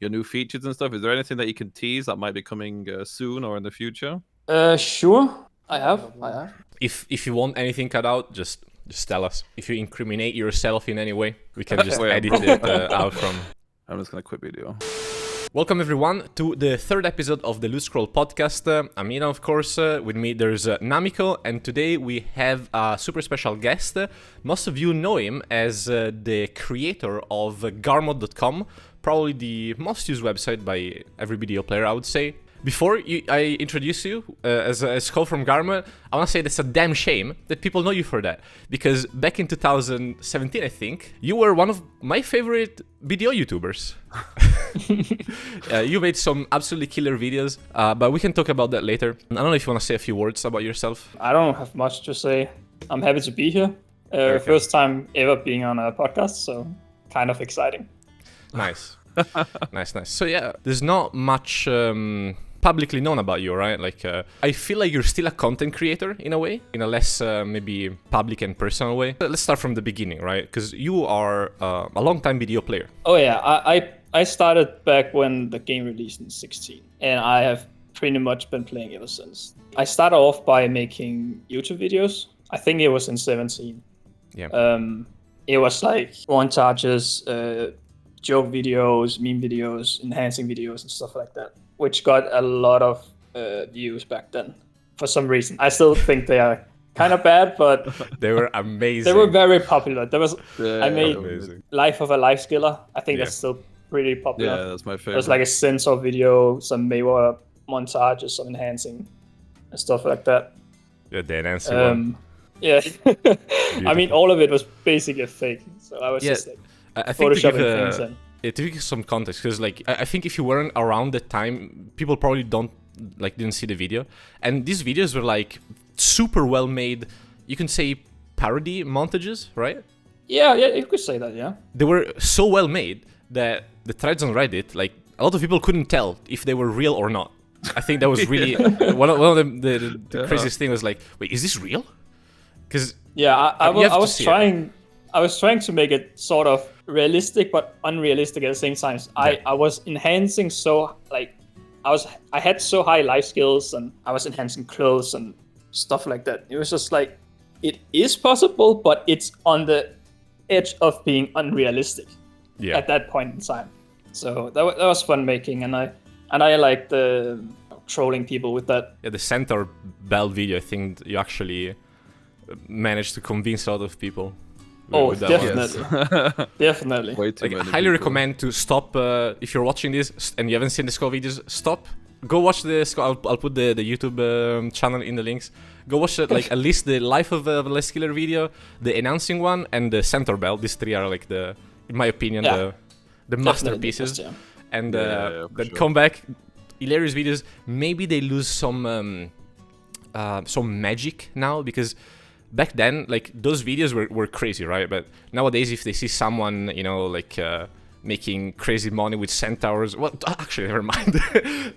your new features and stuff. Is there anything that you can tease that might be coming soon or in the future? Sure. I have. If you want anything cut out, just tell us. If you incriminate yourself in any way, we can just edit it out from. I'm just gonna quit video. Welcome everyone to the third episode of the Loot Scroll podcast. I'm Ina, of course. With me there's Namiko, and today we have a super special guest. Most of you know him as the creator of Garmoth.com, probably the most used website by every video player, I would say. Before I introduce you as Skou from Garmoth, I want to say that's a damn shame that people know you for that. Because back in 2017, I think, you were one of my favorite video YouTubers. You made some absolutely killer videos, but we can talk about that later. I don't know if you want to say a few words about yourself. I don't have much to say. I'm happy to be here. Okay. First time ever being on a podcast, so kind of exciting. Nice. Nice. So yeah, there's not much publicly known about you, right? Like, I feel like you're still a content creator in a way, in a less maybe public and personal way. Let's start from the beginning, right? Because you are a long-time video player. Oh yeah, I started back when the game released in 2016, and I have pretty much been playing ever since. I started off by making YouTube videos. I think it was in 2017. Yeah. It was like montages, joke videos, meme videos, enhancing videos, and stuff like that, which got a lot of views back then. For some reason, I still think they are kind of bad, but they were amazing. They were very popular. There was I made amazing. Life of a Life Skiller. I think that's still pretty popular. Yeah, that's my favorite. There's like a sensor video, some Mayweather montages, some enhancing and stuff like that. Yeah, the enhancing one. Yeah. I mean, all of it was basically fake. So I was just like I think photoshopping things in. To give you some context, because like I think if you weren't around that time, people probably didn't see the video. And these videos were like super well made. You can say parody montages, right? Yeah, you could say that. Yeah. They were so well made that the threads on Reddit, like a lot of people couldn't tell if they were real or not. I think that was really one of the craziest thing was like, wait, is this real? Because I was trying to make it sort of realistic but unrealistic at the same time. I was enhancing so like I had so high life skills, and I was enhancing clothes and stuff like that. It was just like, it is possible, but it's on the edge of being unrealistic at that point in time. So that was fun making, and I liked the trolling people with that. Yeah, the center bell video, I think you actually managed to convince a lot of people. Oh, definitely. Definitely. Way too Like, I many highly people. recommend to stop, if you're watching this and you haven't seen the Skou videos, stop. Go watch the Skou. I'll put the YouTube channel in the links. Go watch it, like at least the Life of a Less Killer video, the announcing one, and the center bell. These three are like in my opinion, the masterpieces. And then sure. come back, hilarious videos. Maybe they lose some magic now, because back then, like, those videos were crazy, right? But nowadays, if they see someone, like making crazy money with centaurs, well, actually, never mind.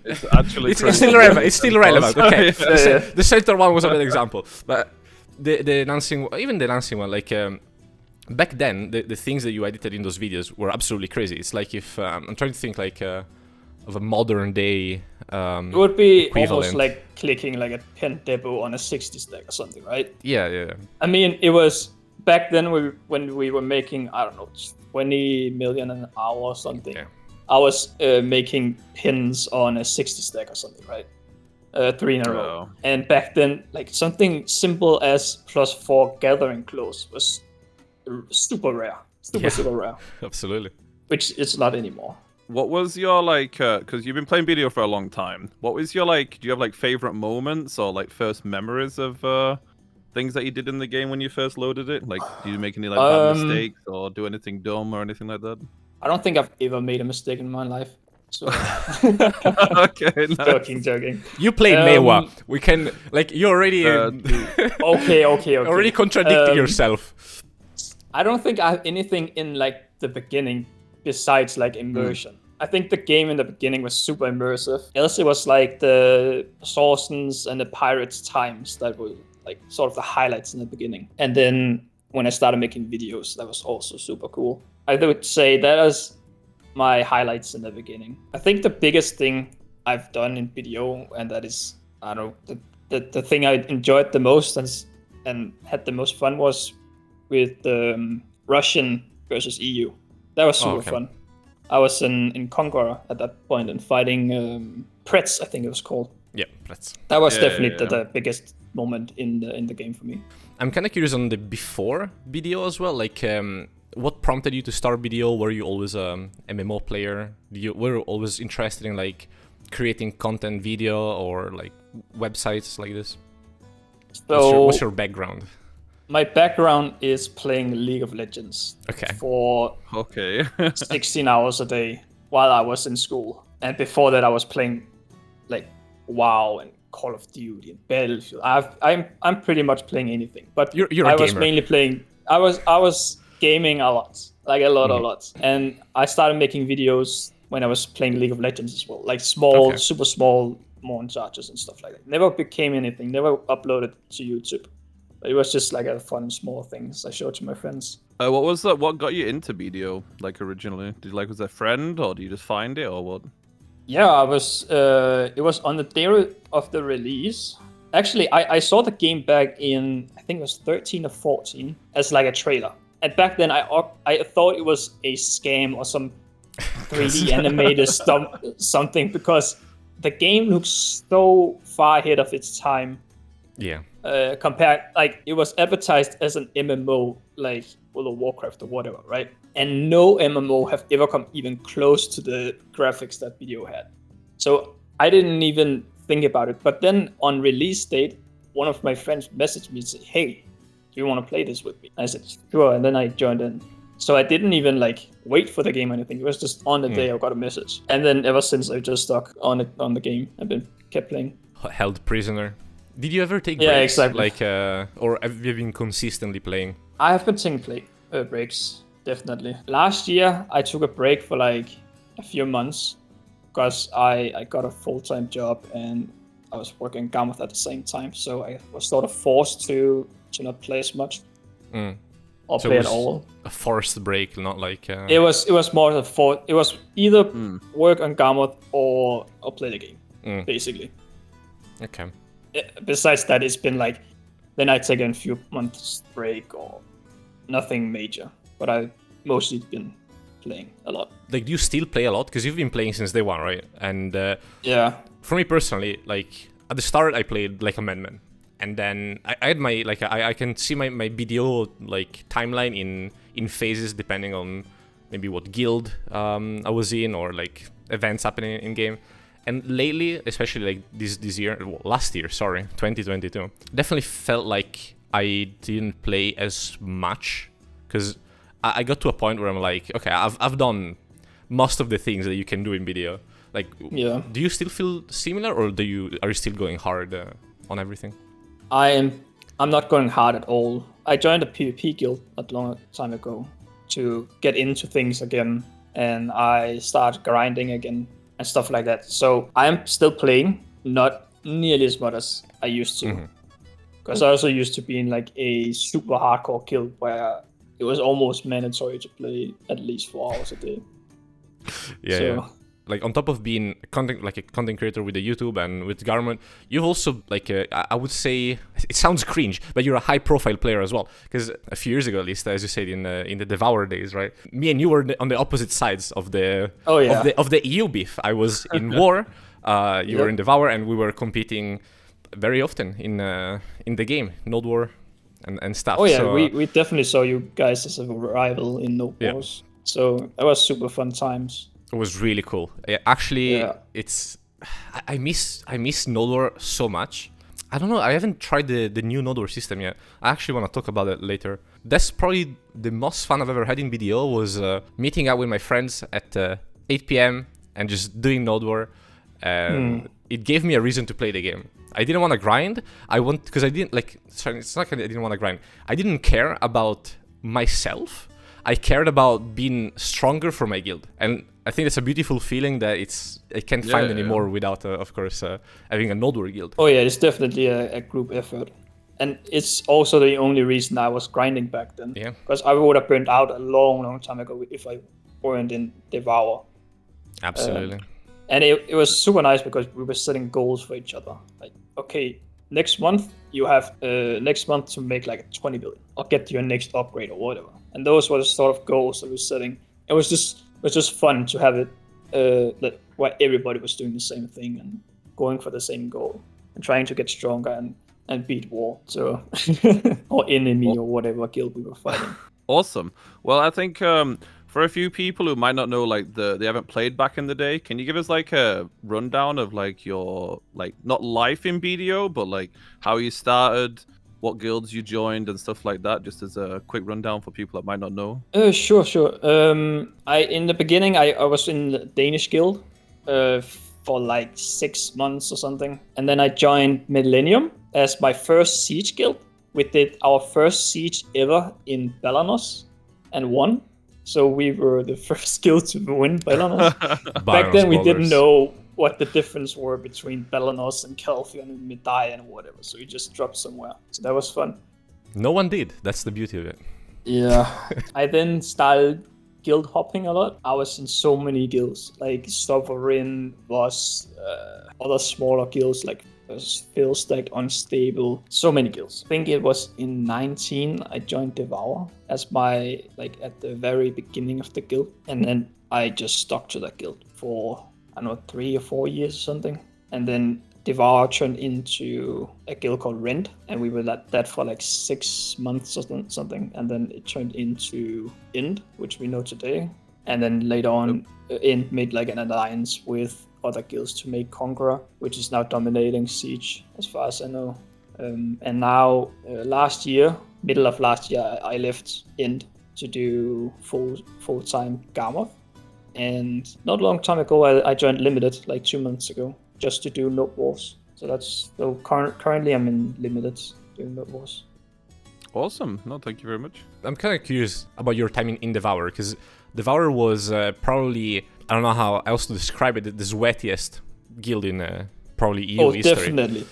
It's still relevant. It's still relevant. Okay, the centaur one was a bad example, but the dancing one, like. Back then, the things that you edited in those videos were absolutely crazy. It's like if I'm trying to think like of a modern day. It would be equivalent. almost like clicking like a pen depot on a 60 stack or something, right? Yeah. I mean, it was back then when we were making, I don't know, 20 million an hour or something. Yeah. I was making pins on a 60 stack or something, right? 3 in a row. And back then, like something simple as +4 gathering close was super rare. Super rare. Absolutely. Which it's not anymore. What was your like? Because you've been playing video for a long time. What was your like? Do you have like favorite moments or like first memories of things that you did in the game when you first loaded it? Like, do you make any like bad mistakes or do anything dumb or anything like that? I don't think I've ever made a mistake in my life. So okay, nice. Joking. You played Maywa. We can like you already. Okay. Already contradicting yourself. I don't think I have anything in like the beginning besides like immersion. I think the game in the beginning was super immersive. Else it was like the Sourcens and the Pirates times that were like sort of the highlights in the beginning. And then when I started making videos, that was also super cool. I would say that is my highlights in the beginning. I think the biggest thing I've done in video, and that is, I don't know, the thing I enjoyed the most and had the most fun was with the Russian versus EU. That was super fun. I was in Conqueror at that point and fighting Pretz, I think it was called. Yeah, Pretz. That was definitely the biggest moment in the game for me. I'm kind of curious on the before video as well. Like, what prompted you to start video? Were you always a MMO player? Were you always interested in like creating content video or like websites like this? So what's your background? My background is playing League of Legends for 16 hours a day while I was in school. And before that, I was playing like WoW and Call of Duty and Battlefield. I'm pretty much playing anything. But you're a gamer. I was mainly playing. I was gaming a lot, like a lot. And I started making videos when I was playing League of Legends as well, like small, super small montages and stuff like that. Never became anything. Never uploaded to YouTube. But it was just like a fun small things I showed to my friends. What was that? What got you into video? Like originally, was it a friend or did you just find it or what? Yeah, I was. It was on the day of the release. Actually, I saw the game back in I think it was 13 or 14 as like a trailer. And back then, I thought it was a scam or some 3D animated something because the game looks so far ahead of its time. Yeah. Compared, like it was advertised as an MMO, like World of Warcraft or whatever, right? And no MMO have ever come even close to the graphics that video had. So I didn't even think about it. But then on release date, one of my friends messaged me and said, "Hey, do you want to play this with me?" I said, "Sure." And then I joined in. So I didn't even like wait for the game or anything. It was just on the day I got a message. And then ever since I just stuck on the game. I've kept playing. Held prisoner. Did you ever take breaks? Yeah, exactly. Like, or have you been consistently playing? I have been taking breaks, definitely. Last year, I took a break for like a few months because I got a full-time job and I was working Garmoth at the same time. So I was sort of forced to not play as much or so play at all. A forced break, not like... It was more of a it was either work on Garmoth or play the game, basically. Okay. Besides that, it's been like, then I take a few months break or nothing major, but I've mostly been playing a lot. Like, do you still play a lot? Because you've been playing since day one, right? And yeah. For me personally, like at the start, I played like a madman, and then I had my like I can see my video like timeline in phases depending on maybe what guild I was in or like events happening in game. And lately, especially like this year, well, last year, sorry, 2022, definitely felt like I didn't play as much because I got to a point where I'm like, okay, I've done most of the things that you can do in video. Like, do you still feel similar, or are you still going hard on everything? I'm not going hard at all. I joined a PvP guild not long time ago to get into things again, and I started grinding again. And stuff like that. So I'm still playing, not nearly as much as I used to. Because I also used to be in like a super hardcore guild where it was almost mandatory to play at least 4 hours a day. Yeah. Like on top of being a content creator with the YouTube and with Garmoth, you've also like I would say it sounds cringe, but you're a high profile player as well. Because a few years ago, at least, as you said in the Devour days, right? Me and you were on the opposite sides of the of the EU beef. I was in War, you were in Devour, and we were competing very often in the game, Node War, and stuff. Oh yeah, so, we definitely saw you guys as a rival in Node Wars. So that was super fun times. It was really cool. Actually, it's I miss Node War so much. I don't know. I haven't tried the new Node War system yet. I actually want to talk about it later. That's probably the most fun I've ever had in BDO was meeting out with my friends at 8 p.m. and just doing Node War. It gave me a reason to play the game. I didn't want to grind. Because I didn't like. Sorry, it's not that I didn't want to grind. I didn't care about myself. I cared about being stronger for my guild, and I think it's a beautiful feeling that I can't find anymore without, of course, having a Node War guild. Oh yeah, it's definitely a group effort, and it's also the only reason I was grinding back then. Yeah. Because I would have burned out a long time ago if I weren't in Devour. Absolutely. And it was super nice because we were setting goals for each other. Like, okay, next month you have next month to make like 20 billion or get your next upgrade or whatever. And those were the sort of goals that we were setting. It was just fun to have it where everybody was doing the same thing and going for the same goal and trying to get stronger and beat war. So or enemy or whatever guild we were fighting. Awesome. Well, I think for a few people who might not know, like they haven't played back in the day, can you give us like a rundown of like your not life in BDO, but like how you started, what guilds you joined, and stuff like that, just as a quick rundown for people that might not know? Sure. In the beginning, I was in the Danish guild for like 6 months or something, and then I joined Millennium as my first siege guild. We did our first siege ever in Balanos and won. So we were the first guild to win Balanos. Back then we didn't know what the difference were between Balanos and Calphion and Medai and whatever. So we just dropped somewhere. So that was fun. No one did. That's the beauty of it. Yeah. I then started guild hopping a lot. I was in so many guilds, like Sovereign, was other smaller guilds like Phil Stacked, Unstable, so many guilds. I think it was in 19 I joined Devour as my at the very beginning of the guild, and then I just stuck to that guild for 3 or 4 years or something, and then Devour turned into a guild called Rent, and we were at that for like 6 months or something, and then it turned into End, which we know today, and then later on End made like an alliance with other guilds to make Conqueror, which is now dominating Siege as far as I know. And now middle of last year, I left End to do full-time Garmoth. And not a long time ago, I joined Limited, like 2 months ago, just to do Note Wars. So currently I'm in Limited doing Note Wars. Awesome. No, thank you very much. I'm kind of curious about your timing in Devour, because Devour was probably, I don't know how else to describe it, the sweatiest guild in probably EU history. Definitely.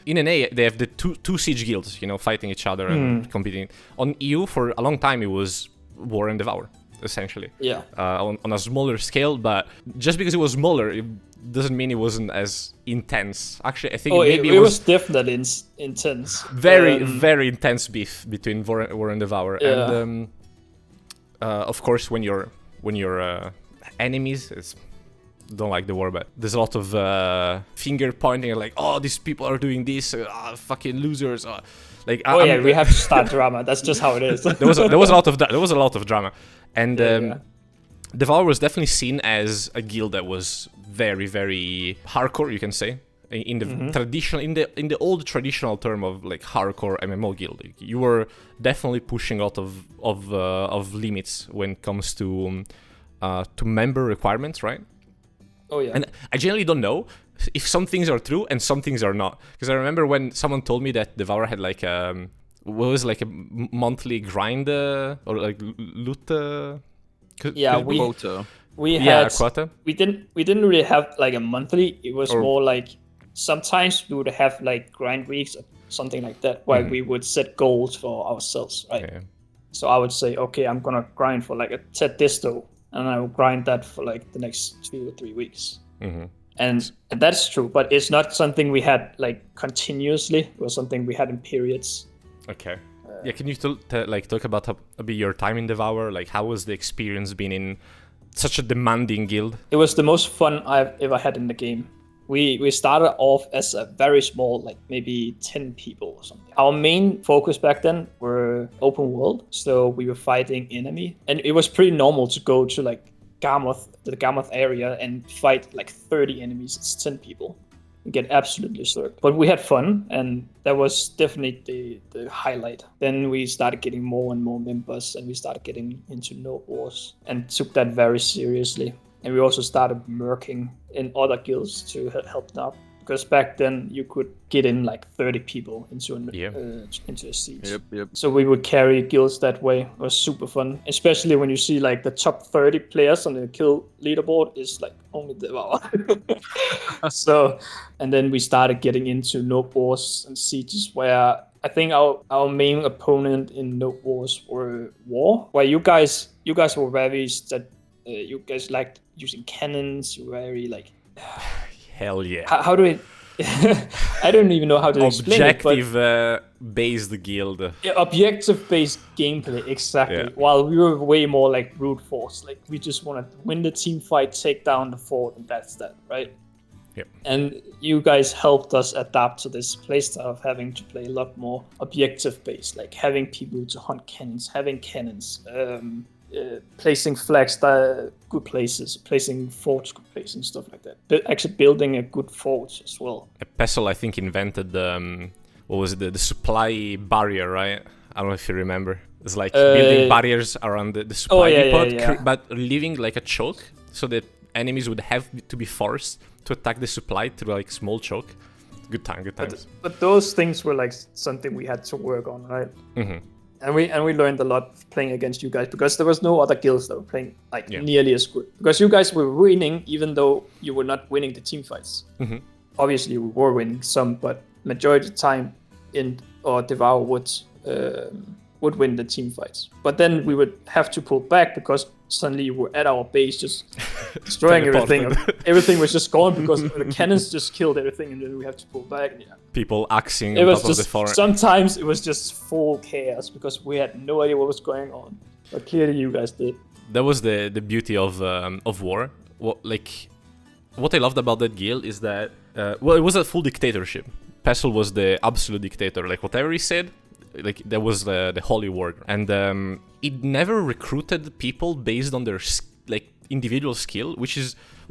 In NA, they have the two siege guilds, fighting each other and competing. On EU, for a long time, it was War and Devour, essentially. Yeah. On a smaller scale, but just because it was smaller, it doesn't mean it wasn't as intense. Actually, I think it was definitely intense. Very intense beef between War and Devour. Yeah. And of course, when you're enemies, don't like the war, but there's a lot of finger pointing, like, oh, these people are doing this, fucking losers. We have to start drama. That's just how it is. there was a lot of drama, and Devour was definitely seen as a guild that was very, very hardcore, you can say, in the traditional, in the old traditional term of like hardcore MMO guild. You were definitely pushing a lot of limits when it comes to member requirements, right? Oh yeah. And I generally don't know if some things are true and some things are not, because I remember when someone told me that Devour had like a monthly grind or like loot. Quota. We had quota. We didn't really have like a monthly. It was more like sometimes we would have like grind weeks or something like that, where we would set goals for ourselves, right? Yeah. So I would say, okay, I'm gonna grind for like a Ted Disto, and I will grind that for like the next 2 or 3 weeks. And that's true, but it's not something we had like continuously. It was something we had in periods. Okay. Can you talk about a bit your time in Devour? Like, how was the experience being in such a demanding guild? It was the most fun I've ever had in the game. We started off as a very small, like maybe 10 people or something. Our main focus back then were open world, so we were fighting enemy, and it was pretty normal to go to like the Garmoth area and fight like 30 enemies. It's 10 people. You get absolutely slurped. But we had fun, and that was definitely the highlight. Then we started getting more and more members, and we started getting into Note Wars and took that very seriously. And we also started merking in other guilds to help them out. Because back then you could get in like 30 people into a siege. Yep. So we would carry guilds that way. It was super fun, especially when you see like the top 30 players on the kill leaderboard is like only Devour. So, and then we started getting into Note Wars and sieges where I think our main opponent in Node Wars were War, where you guys were very you guys liked using cannons. You were very like Hell yeah. how do it? I don't even know how to explain it. Objective-based guild. Yeah, objective-based gameplay, exactly. Yeah. While we were way more like brute force, like we just want to win the team fight, take down the fort, and that's that, right? Yep. And you guys helped us adapt to this playstyle of having to play a lot more objective-based, like having people to hunt cannons, having cannons, placing flags good places, placing forts good places, and stuff like that. But actually building a good fort as well. Pestle, I think, invented what was it, the supply barrier, right? I don't know if you remember. It's like building barriers around the supply depot, but leaving like a choke, so that enemies would have to be forced to attack the supply through like small choke. Good times. But those things were like something we had to work on, right? Mm-hmm. And we learned a lot playing against you guys, because there was no other guilds that were playing like nearly as good. Because you guys were winning even though you were not winning the team fights. Mm-hmm. Obviously we were winning some, but majority of the time Devour would win the team fights. But then we would have to pull back because suddenly you were at our base just destroying everything. Everything was just gone because the cannons just killed everything, and then we have to pull back. And, people axing it on was top of the fort. Sometimes it was just full chaos because we had no idea what was going on. But clearly you guys did. That was the beauty of War. What I loved about that guild is that it was a full dictatorship. Pestle was the absolute dictator. Like whatever he said, like that was the holy word. And it never recruited people based on their like individual skill, which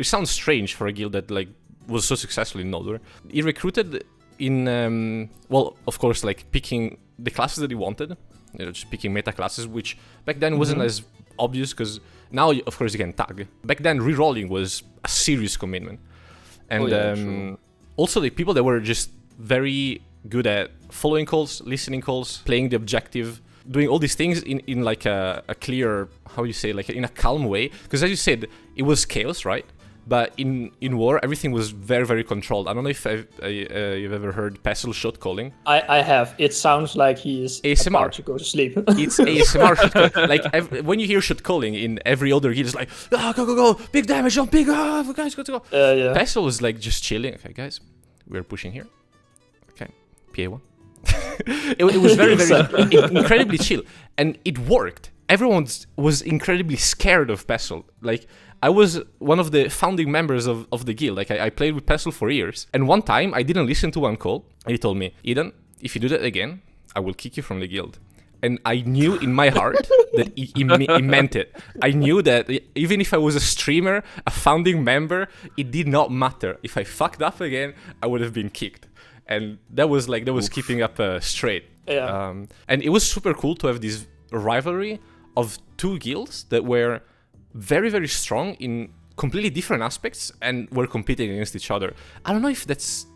sounds strange for a guild that like was so successful in Nodor. He recruited in of course, like picking the classes that he wanted, just picking meta classes, which back then wasn't as obvious, because now of course you can tag. Back then rerolling was a serious commitment, and also the people that were just very good at following calls, listening calls, playing the objective, doing all these things in like a clear, how you say, like in a calm way. Because as you said, it was chaos, right? But in War, everything was very, very controlled. I don't know if you've ever heard Pestle shot calling. I have. It sounds like he is ASMR. About to go to sleep. It's ASMR shot call. Like when you hear shot calling in every other guild, it's like, go, big damage, jump big, guys, go. Yeah. Pestle was like just chilling. Okay, guys, we're pushing here. Okay, PA1. it was very, very incredibly chill, and it worked. Everyone was incredibly scared of Pestle. Like, I was one of the founding members of the guild. Like, I played with Pestle for years, and one time I didn't listen to one call, and he told me, Eden, if you do that again, I will kick you from the guild. And I knew in my heart that he meant it. I knew that even if I was a streamer, a founding member, it did not matter. If I fucked up again, I would have been kicked. And that was keeping up straight. Yeah. And it was super cool to have this rivalry of two guilds that were very, very strong in completely different aspects and were competing against each other. I don't know if that's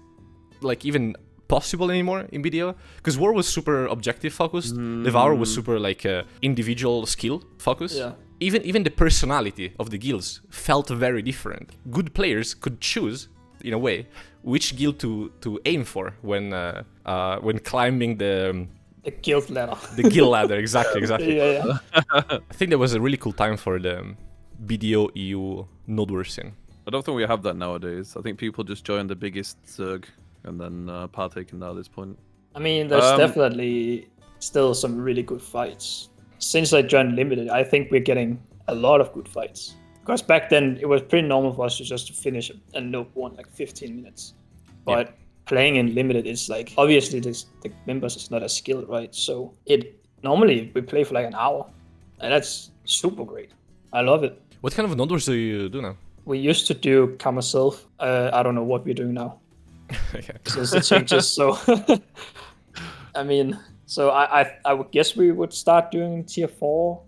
like even possible anymore in BDO, because War was super objective focused. Devour was super like individual skill focused. Yeah. Even the personality of the guilds felt very different. Good players could choose, in a way, which guild to aim for when climbing the guild ladder. The guild ladder, exactly. Yeah. I think that was a really cool time for the BDO EU Node War scene. I don't think we have that nowadays. I think people just join the biggest Zerg and then partake in that at this point. I mean, there's definitely still some really good fights. Since I joined Limited, I think we're getting a lot of good fights. Because back then, it was pretty normal for us to just finish a Node 1 like 15 minutes. But playing in Limited is like, obviously the members is not as skilled, right? So normally we play for like an hour. And that's super great. I love it. What kind of Node Wars do you do now? We used to do Karma Self. I don't know what we're doing now. Okay. Since the changes, so I mean, so I would guess we would start doing tier 4.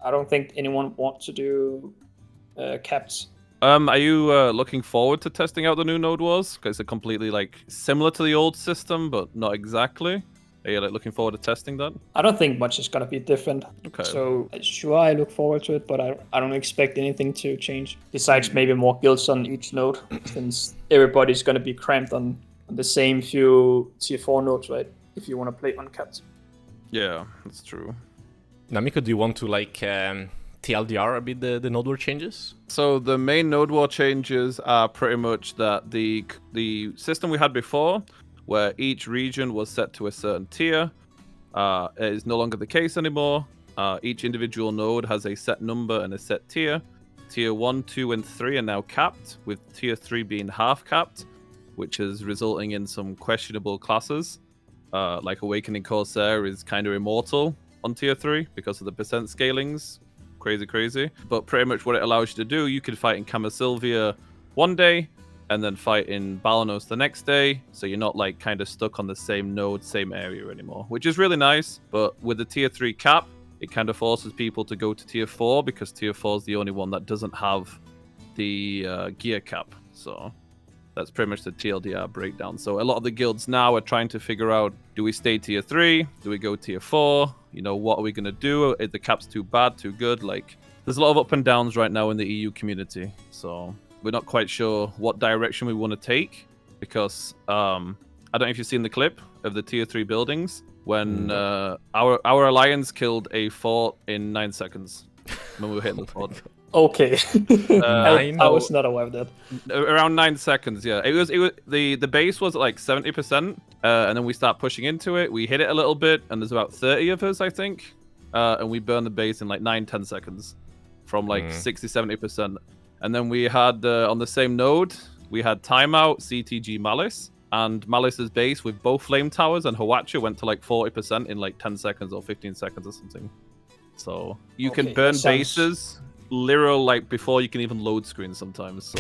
I don't think anyone wants to do caps. Are you looking forward to testing out the new Node Wars? Because it's completely like similar to the old system, but not exactly. Are you like looking forward to testing that? I don't think much is gonna be different. Okay. So sure, I look forward to it, but I don't expect anything to change besides maybe more guilds on each node, since everybody's gonna be cramped on the same few tier 4 nodes, right? if you want to play uncapped. Yeah, that's true. Namiko, do you want to like TLDR a bit the node war changes? So the main node war changes are pretty much that the system we had before, where each region was set to a certain tier, is no longer the case anymore. Each individual node has a set number and a set tier. Tier 1, 2, and 3 are now capped, with Tier 3 being half capped, which is resulting in some questionable classes. Like Awakening Corsair is kind of immortal on Tier 3 because of the percent scalings. Crazy. But pretty much what it allows you to do, you could fight in Camasylvia one day, and then fight in Balanos the next day, so you're not like kind of stuck on the same node, same area anymore, which is really nice. But with the Tier 3 cap, it kind of forces people to go to Tier 4 because Tier 4 is the only one that doesn't have the gear cap. So that's pretty much the TLDR breakdown. So a lot of the guilds now are trying to figure out, do we stay Tier 3? Do we go Tier 4? You know, what are we going to do? Is the cap's too bad, too good? Like, there's a lot of up and downs right now in the EU community. So we're not quite sure what direction we want to take because I don't know if you've seen the clip of the Tier 3 buildings when our alliance killed a fort in 9 seconds when we were hitting the fort. Okay. I was not aware of that. Around 9 seconds, yeah. It was the base was at like 70%, and then we start pushing into it. We hit it a little bit, and there's about 30 of us, I think, and we burned the base in like 9-10 seconds from like 60-70%. And then we had on the same node, we had Timeout, CTG, Malice, and Malice's base with both Flame Towers and Hawacha went to like 40% in like 10 seconds or 15 seconds or something. So you can burn bases literal like before you can even load screens sometimes. So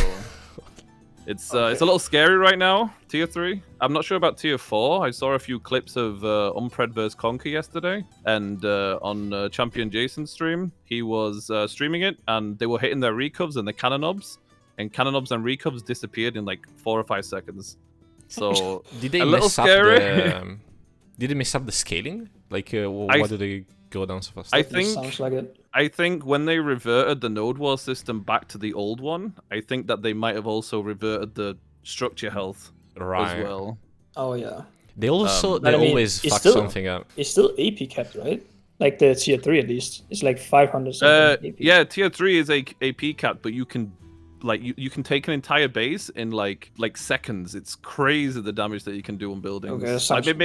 it's a little scary right now, Tier 3. I'm not sure about Tier 4. I saw a few clips of Unpred vs Conquer yesterday, and on Champion Jason's stream, he was streaming it, and they were hitting their recubs and the cannon obs, and cannon obs and recubs disappeared in like 4 or 5 seconds. So did they a little mess scary. Did they mess up the scaling? Like, why do they go down so fast? I think sounds like it. I think when they reverted the node war system back to the old one, I think that they might have also reverted the structure health as well. Oh yeah. They also always fuck something up. It's still AP capped, right? Like the Tier 3 at least. It's like 500 something AP. Yeah, Tier 3 is a AP cap, but you can like you can take an entire base in like seconds. It's crazy the damage that you can do on buildings. Okay, like,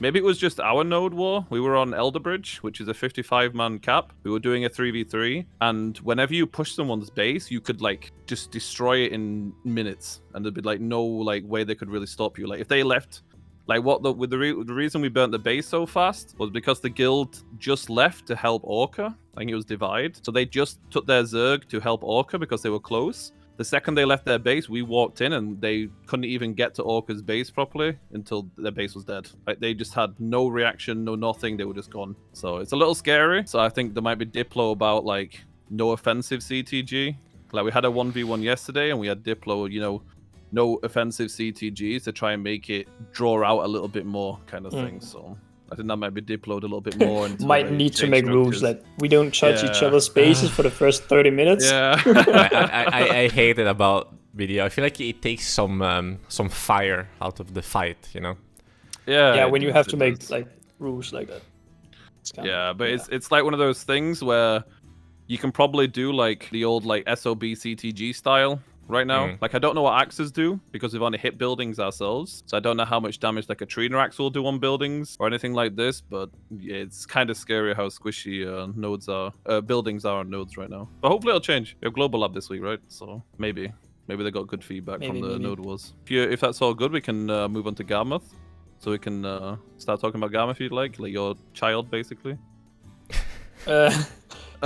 maybe it was just our node war. We were on Elder Bridge, which is a 55-man cap. We were doing a 3v3, and whenever you push someone's base, you could like just destroy it in minutes, and there'd be like no like way they could really stop you. Like if they left, like the reason we burnt the base so fast was because the guild just left to help Orca. I think it was Divide. So they just took their Zerg to help Orca because they were close. The second they left their base, we walked in and they couldn't even get to Orca's base properly until their base was dead. Like they just had no reaction, no nothing. They were just gone. So it's a little scary. So I think there might be Diplo about like no offensive CTG. Like we had a 1v1 yesterday and we had Diplo, you know, no offensive CTGs to try and make it draw out a little bit more kind of thing. So I think that might be Diploed a little bit more. Might need to make rules that we don't touch each other's bases for the first 30 minutes. Yeah. I hate it about video. I feel like it takes some fire out of the fight, you know? Yeah, when you have to make like rules like that. It's like one of those things where you can probably do like the old like SOB CTG style right now. Like I don't know what axes do because we've only hit buildings ourselves, so I don't know how much damage like a Trina axe will do on buildings or anything like this, but yeah, it's kind of scary how squishy buildings are on nodes right now. But hopefully it'll change. We have Global Lab this week, right? So maybe they got good feedback from the node wars. If that's all good, we can move on to Garmoth, so we can start talking about Garmoth if you'd like your child basically.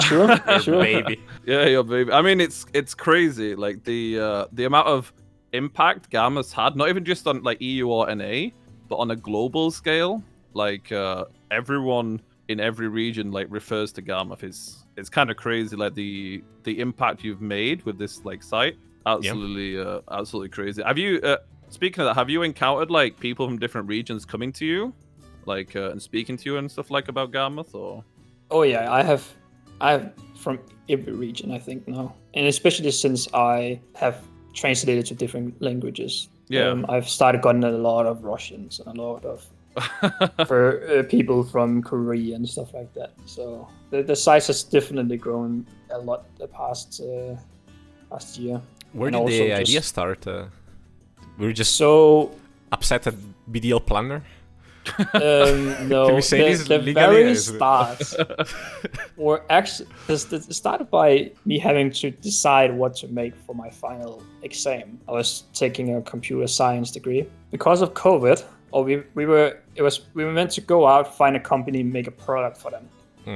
Sure. Baby. Yeah, your baby. I mean, it's crazy. Like the amount of impact Garmoth's had, not even just on like EU or NA, but on a global scale. Like everyone in every region like refers to Garmoth. It's kind of crazy. Like the impact you've made with this like site. Absolutely crazy. Have you speaking of that? Have you encountered like people from different regions coming to you, like and speaking to you and stuff like about Garmoth or? Oh yeah, I have from every region, I think, now. And especially since I have translated to different languages. Yeah. I've started getting a lot of Russians and a lot of for people from Korea and stuff like that. So the size has definitely grown a lot the past year. Where And did the also idea start? Were you just So upset at BDL Planner? no, Can we say this the legally? very start, or actually, it started by me having to decide what to make for my final exam. I was taking a computer science degree because of COVID. Or we were meant to go out, find a company, make a product for them.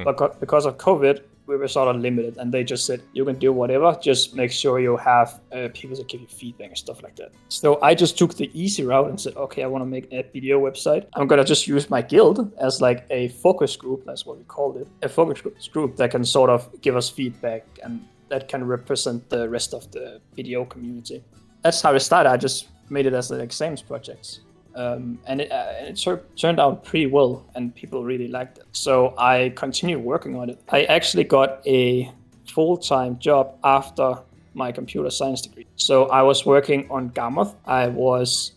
But because of COVID, we were sort of limited, and they just said, you can do whatever, just make sure you have people that give you feedback and stuff like that. So I just took the easy route and said, okay, I want to make a video website. I'm going to just use my guild as like a focus group, that's what we called it, a focus group that can sort of give us feedback and that can represent the rest of the video community. That's how it started. I just made it as an exams project. And it turned out pretty well, and people really liked it. So I continued working on it. I actually got a full-time job after my computer science degree. So I was working on Garmoth. I was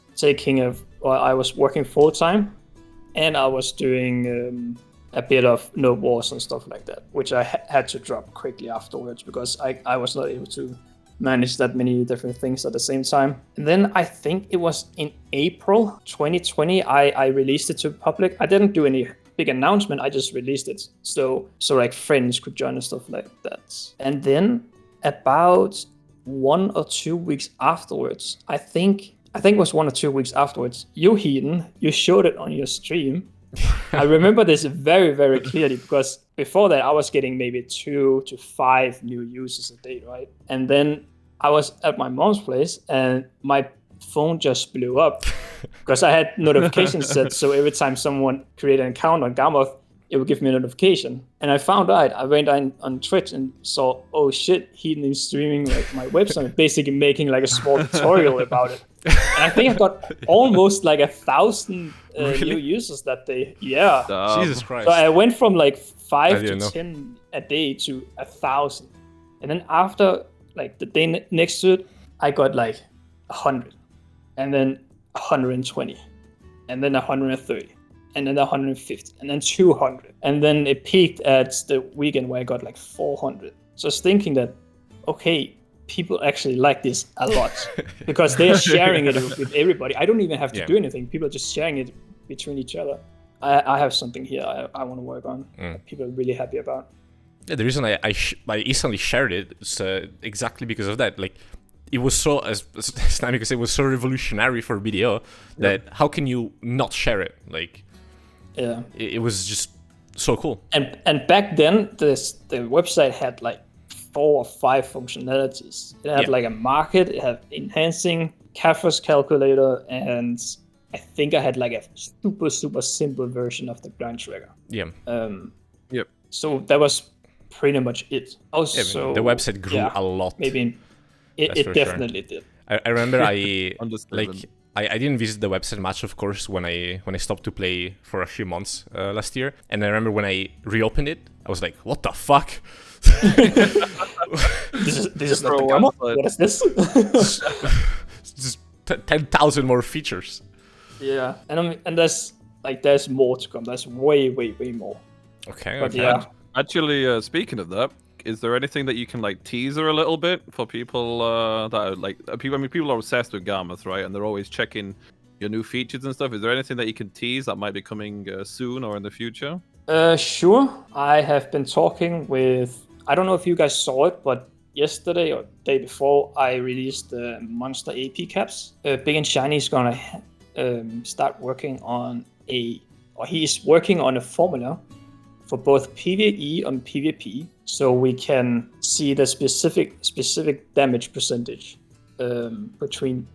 working full-time, and I was doing a bit of Node Wars and stuff like that, which I had to drop quickly afterwards because I was not able to manage that many different things at the same time. And then I think it was in April 2020, I released it to the public. I didn't do any big announcement, I just released it. So like friends could join and stuff like that. And then about 1 or 2 weeks afterwards, I think it was 1 or 2 weeks afterwards, you Heathen, you showed it on your stream. I remember this very, very clearly because before that I was getting maybe 2 to 5 new users a day, right? And then I was at my mom's place and my phone just blew up because I had notifications set. So every time someone created an account on Garmoth, it would give me a notification. And I found out, I went on Twitch and saw, oh shit, Heathen is streaming like my website, basically making like a small tutorial about it. And I think I got almost like 1,000 new users that day. Yeah. Jesus Christ. So I went from like 5 to 10 a day to 1,000. And then after like the day next to it, I got like 100. And then 120. And then 130. And then 150. And then 200. And then it peaked at the weekend where I got like 400. So I was thinking that, okay, people actually like this a lot because they're sharing it with everybody. I don't even have to do anything. People are just sharing it between each other. I have something here I want to work on. People are really happy about. Yeah, the reason I instantly shared it is exactly because of that. Like, it was so, as Namiko said, it was so revolutionary for BDO that how can you not share it? Like, yeah, it was just so cool. And back then, the website had like 4 or 5 functionalities. It had like a market, it had enhancing, CAFRA's calculator, and I think I had like a super simple version of the blind tracker. Yeah. So that was pretty much it. Also, the website grew a lot. Maybe it definitely did. I remember I didn't visit the website much, of course, when I stopped to play for a few months last year. And I remember when I reopened it, I was like, what the fuck? this is not the Garmoth. What is this? Just 10,000 more features. Yeah, and there's more to come. There's way more. Okay. But yeah. Actually, speaking of that, is there anything that you can like teaser a little bit for people that are like people? I mean, people are obsessed with Garmoth, right? And they're always checking your new features and stuff. Is there anything that you can tease that might be coming soon or in the future? Sure. I have been talking with. I don't know if you guys saw it, but yesterday or day before, I released the Monster AP caps. Big and Shiny is gonna start working on he's working on a formula for both PvE and PvP, so we can see the specific damage percentage between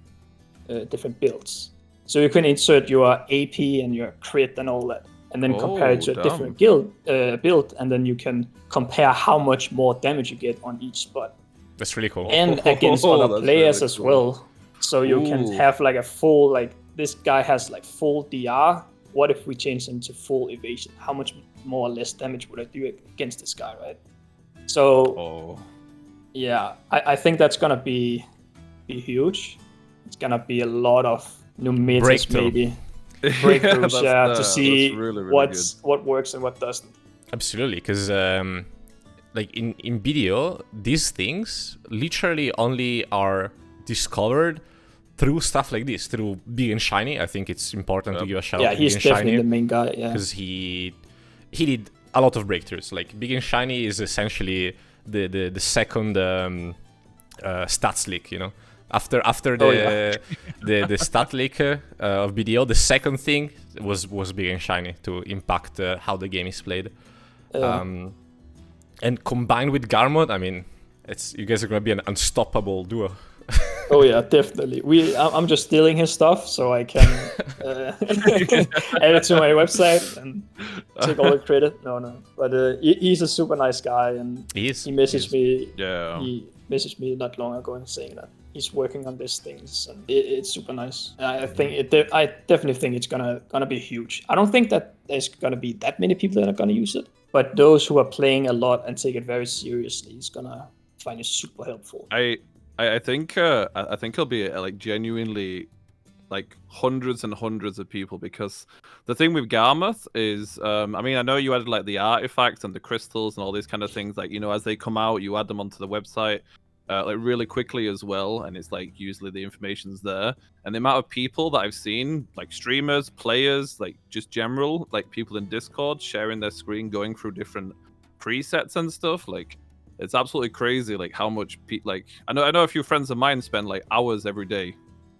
different builds. So you can insert your AP and your crit and all that, and then compare it to a different build, and then you can compare how much more damage you get on each spot. That's really cool. And against other players really as well. So you can have like a full, like this guy has like full DR. What if we change him to full evasion? How much more or less damage would I do against this guy, right? So, yeah, I think that's gonna be huge. It's gonna be a lot of new metas, maybe. breakthroughs, to that's see really, really what works and what doesn't. Absolutely, because like in video, these things literally only are discovered through stuff like this, through Big and Shiny. I think it's important to give a shout out to he's Big and definitely Shiny, the main guy. Yeah, because he did a lot of breakthroughs. Like Big and Shiny is essentially the second stats leak, you know. After the stat leak of BDO, the second thing was Big and Shiny to impact how the game is played. And combined with Garmoth, I mean, you guys are gonna be an unstoppable duo. Oh yeah, definitely. I'm just stealing his stuff so I can add it to my website and take all the credit. No, but he's a super nice guy, and he messaged me. Yeah. He messaged me not long ago and saying that he's working on these things, and it's super nice. I think I definitely think it's gonna be huge. I don't think that there's gonna be that many people that are gonna use it, but those who are playing a lot and take it very seriously is gonna find it super helpful. I think it'll be like genuinely like hundreds and hundreds of people, because the thing with Garmoth is I mean, I know you added like the artifacts and the crystals and all these kind of things, like, you know, as they come out you add them onto the website like really quickly as well, and it's like usually the information's there, and the amount of people that I've seen, like streamers, players, like just general, like people in Discord sharing their screen going through different presets and stuff, like it's absolutely crazy, like how much like I know a few friends of mine spend like hours every day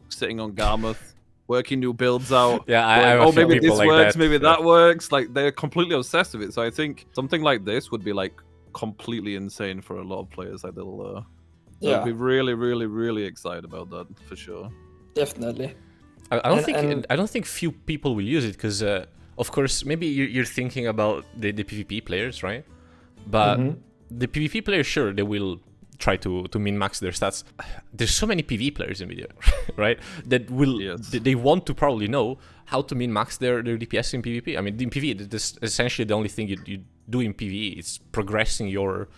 sitting on Garmoth, working new builds out. Yeah, like, maybe this like works, that. maybe that works. Like they're completely obsessed with it. So I think something like this would be like completely insane for a lot of players. Like they'll be really, really, really excited about that for sure. Definitely. I don't think few people will use it because, of course, maybe you're thinking about the PvP players, right? But the PvP players, sure, they will try to min-max their stats. There's so many PvE players in video, right? That will they want to probably know how to min-max their DPS in PvP. I mean, in PvE, this essentially the only thing you do in PvE. It's progressing your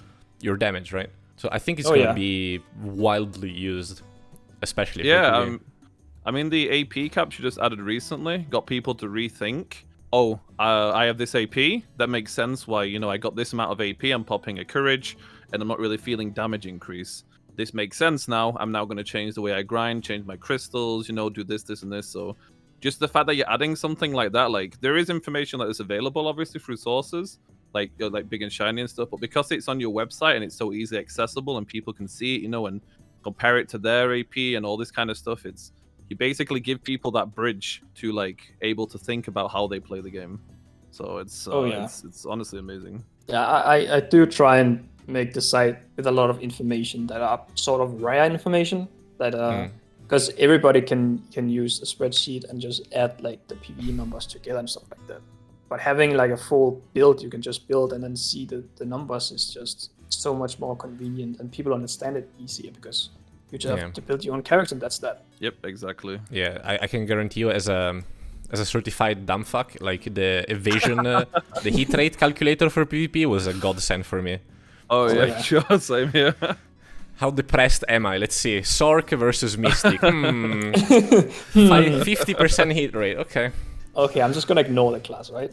damage, right? So I think it's going to be wildly used, especially for PvE. I mean, the AP caps you just added recently got people to rethink, oh, I have this AP, that makes sense why, you know, I got this amount of AP, I'm popping a courage, and I'm not really feeling damage increase. This makes sense now, I'm now going to change the way I grind, change my crystals, you know, do this, and this. So just the fact that you're adding something like that, like, there is information that is available, obviously, through sources, like Big and Shiny and stuff, but because it's on your website and it's so easily accessible and people can see it, you know, and compare it to their AP and all this kind of stuff, you basically give people that bridge to like able to think about how they play the game. So it's honestly amazing. Yeah, I do try and make the site with a lot of information that are sort of rare information that because everybody can use a spreadsheet and just add like the PvE numbers together and stuff like that. But having like a full build you can just build and then see the numbers is just so much more convenient, and people understand it easier because you just have to build your own character, and that's that. Yep, exactly. Yeah, I can guarantee you as a certified dumbfuck, like the evasion, the hit rate calculator for PvP was a godsend for me. Oh yeah, sure, same here. How depressed am I? Let's see. Sork versus Mystic. 50% hit rate, okay. Okay, I'm just gonna ignore the class, right?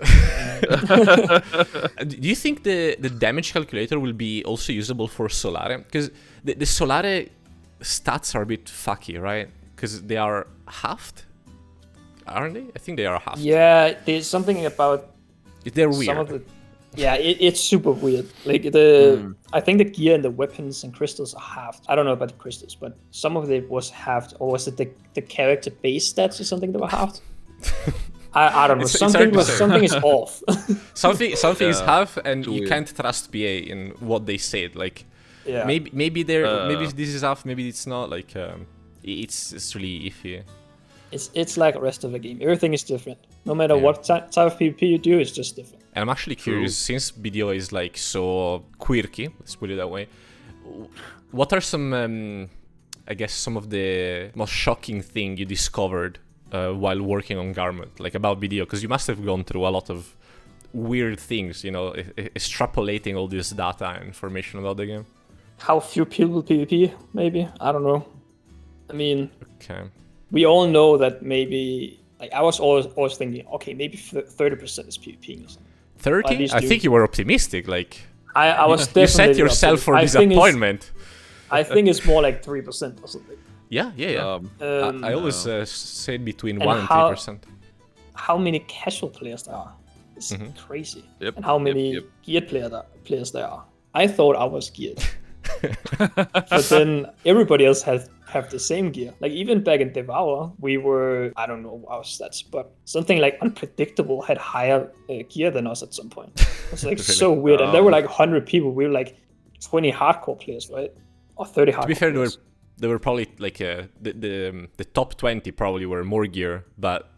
Do you think the damage calculator will be also usable for Solare? Because the Solare stats are a bit fucky, right? Because they are halved, aren't they? I think they are halved. Yeah, there's something about they're weird. Some of the, it's super weird. Like I think the gear and the weapons and crystals are halved. I don't know about the crystals, but some of it was halved, or was it the character base stats or something that were halved? I don't know. Something is off. something is half, and you can't trust PA in what they said. Like, maybe this is half, maybe it's not. Like, it's really iffy. It's like the rest of the game. Everything is different. No matter what type of PvP you do, it's just different. And I'm actually curious, since BDO is like so quirky, let's put it that way. What are some, I guess, some of the most shocking thing you discovered while working on Garmoth, like about BDO? Because you must have gone through a lot of weird things, you know, extrapolating all this data and information about the game. How few people PvP, maybe? I don't know. I mean, okay. We all know that maybe like I was always thinking, okay, maybe 30% is PvP or something. 30? I think you were optimistic. Like I was definitely you set yourself for disappointment. I think it's more like 3% or something. Yeah. I always said between 1 and 3%. How many casual players there are? It's crazy. Yep, and how many geared players there are. I thought I was geared. But then everybody else have the same gear. Like even back in Devour, we were, I don't know our stats, but something like Unpredictable had higher gear than us at some point. It's like Really? so weird. And there were like 100 people. We were like 20 hardcore players, right? Or 30 hardcore. To be fair, players. they were probably like the top 20 probably were more gear, but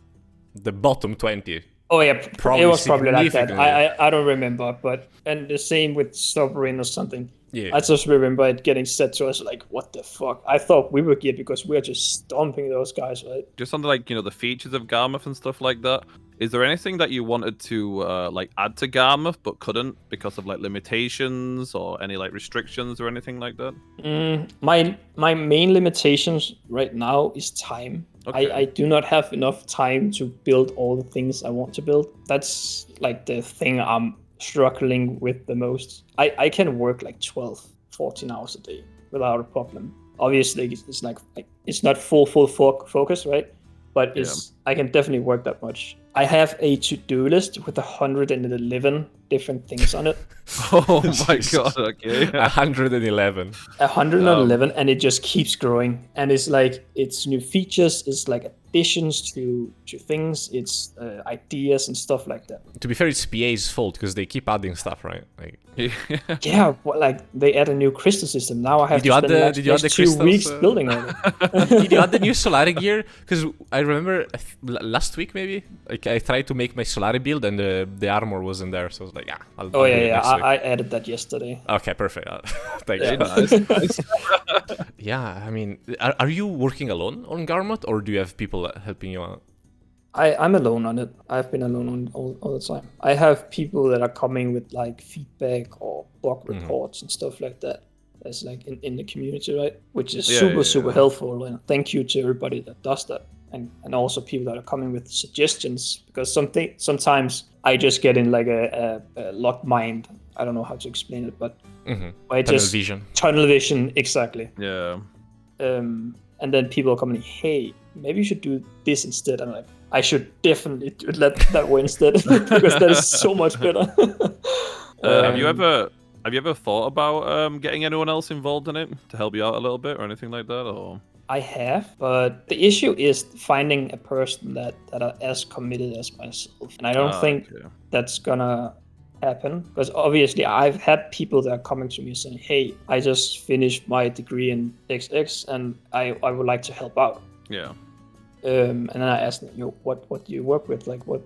the bottom 20. Oh yeah, probably it was probably like that. significantly. I don't remember, but and the same with Sovereign or something. Yeah. I just remember it getting said to us like, "What the fuck?" I thought we were geared because we were just stomping those guys, right? Just on like the features of Garmoth and stuff like that. Is there anything that you wanted to like add to Garmoth but couldn't because of like limitations or any like restrictions or anything like that? My main limitations right now is time. Okay. I do not have enough time to build all the things I want to build. That's like the thing I'm struggling with the most. I can work like 12, 14 hours a day without a problem. Obviously, it's like it's not full focus, right? But I can definitely work that much. I have a to-do list with 111 different things on it. Oh my god, okay. 111. 111, and it just keeps growing. And it's like, it's new features, it's like additions to things, it's ideas and stuff like that. To be fair, it's PA's fault because they keep adding stuff, right? Like, Yeah, well, like they add a new crystal system. Now I have Did you add the next 2 crystals, weeks building on it. did you add the new Solari gear? Because I remember last week maybe, like I tried to make my Solari build and the armor wasn't there, so I was like, yeah. I'll Oh do it yeah, next week. I added that yesterday. Okay, perfect. Thank you. Nice. Yeah, I mean, are you working alone on Garmoth, or do you have people helping you out? I'm alone on it. I've been alone on all the time. I have people that are coming with like feedback or bug reports and stuff like that. That's like in the community, right? Which is super helpful. And thank you to everybody that does that. And also people that are coming with suggestions, because sometimes I just get in like a locked mind. I don't know how to explain it, but I just tunnel vision, exactly. Yeah. And then people are coming, hey, maybe you should do this instead. I'm like, I should definitely do it that way instead, because that is so much better. Have you ever thought about getting anyone else involved in it to help you out a little bit or anything like that? Or I have, but the issue is finding a person that are as committed as myself, and I don't think that's gonna happen, because obviously I've had people that are coming to me saying, hey, I just finished my degree in XX and I would like to help out. Yeah. And then I asked them, what do you work with? Like, what